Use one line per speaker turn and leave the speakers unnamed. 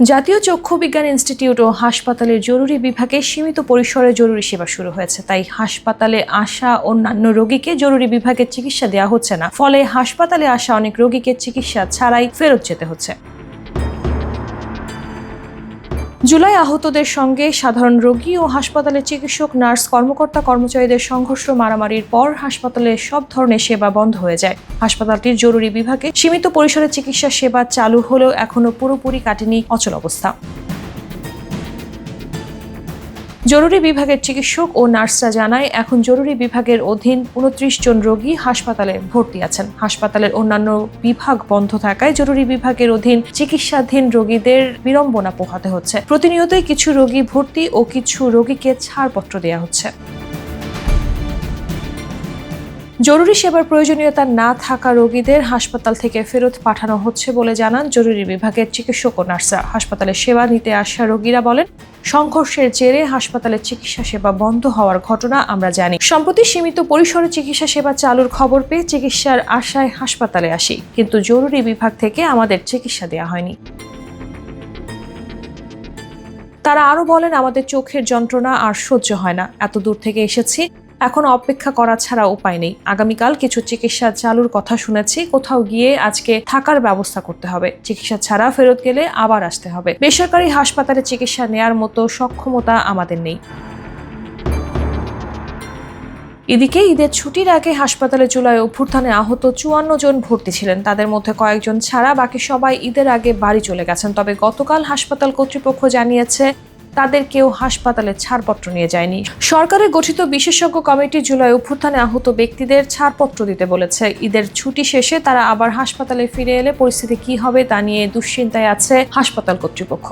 জাতীয় চক্ষু বিজ্ঞান ইনস্টিটিউট ও হাসপাতালের জরুরি বিভাগে সীমিত পরিসরে জরুরি সেবা শুরু হয়েছে। তাই হাসপাতালে আসা অন্যান্য রোগীকে জরুরি বিভাগে চিকিৎসা দেওয়া হচ্ছে না। ফলে হাসপাতালে আসা অনেক রোগীকে চিকিৎসা ছাড়াই ফেরত যেতে হচ্ছে। জুলাই আহতদের সঙ্গে সাধারণ রোগী ও হাসপাতালের চিকিৎসক, নার্স, কর্মকর্তা, কর্মচারীদের সংঘর্ষ মারামারির পর হাসপাতালে সব ধরনের সেবা বন্ধ হয়ে যায়। হাসপাতালটির জরুরি বিভাগে সীমিত পরিসরে চিকিৎসা সেবা চালু হলেও এখনো পুরোপুরি কাটেনি অচল অবস্থা। জরুরি বিভাগের চিকিৎসক ও নার্সরা জানায়, এখন জরুরি বিভাগের অধীন 29 জন রোগী হাসপাতালে ভর্তি আছেন। হাসপাতালের অন্যান্য বিভাগ বন্ধ থাকায় জরুরি বিভাগের অধীন চিকিৎসাধীন রোগীদের বিড়ম্বনা পোহাতে হচ্ছে। প্রতিনিয়তই কিছু রোগী ভর্তি ও কিছু রোগীকে ছাড়পত্র দেওয়া হচ্ছে। জরুরি সেবার প্রয়োজনীয়তা না থাকা রোগীদের হাসপাতাল থেকে ফেরত পাঠানো হচ্ছে বলে জানান জরুরি বিভাগের চিকিৎসক ও নার্সরা। হাসপাতালে সেবা নিতে আসা রোগীরা বলেন, সংঘর্ষের জেরে হাসপাতালে চিকিৎসা সেবা বন্ধ হওয়ার ঘটনা আমরা জানি। সম্প্রতি সীমিত পরিসরে চিকিৎসা সেবা চালুর খবর পেয়ে চিকিৎসার আশায় হাসপাতালে আসি, কিন্তু জরুরি বিভাগ থেকে আমাদের চিকিৎসা দেওয়া হয়নি। তারা আরো বলেন, আমাদের চোখের যন্ত্রণা আর সহ্য হয় না। এত দূর থেকে এসেছি, এখন অপেক্ষা করা ছাড়া উপায় নেই। আগামীকাল কিছু চিকিৎসা চালুর কথা শুনেছি। কোথাও গিয়ে আজকে থাকার ব্যবস্থা করতে হবে। চিকিৎসা ছাড়া ফেরত গেলে আবার আসতে হবে। বেসরকারি হাসপাতালে চিকিৎসা নেয়ার মতো সক্ষমতা আমাদের নেই। এদিকে ঈদের ছুটির আগে হাসপাতালে জুলাই অভ্যুত্থানে আহত 54 জন ভর্তি ছিলেন। তাদের মধ্যে কয়েকজন ছাড়া বাকি সবাই ঈদের আগে বাড়ি চলে গেছেন। তবে গতকাল হাসপাতাল কর্তৃপক্ষ জানিয়েছে, তাদের কেউ হাসপাতালে ছাড়পত্র নিয়ে যায়নি। সরকারের গঠিত বিশেষজ্ঞ কমিটি জুলাই অভ্যুত্থানে আহত ব্যক্তিদের ছাড়পত্র দিতে বলেছে। ঈদের ছুটি শেষে তারা আবার হাসপাতালে ফিরে এলে পরিস্থিতি কি হবে তা নিয়ে দুশ্চিন্তায় আছে হাসপাতাল কর্তৃপক্ষ।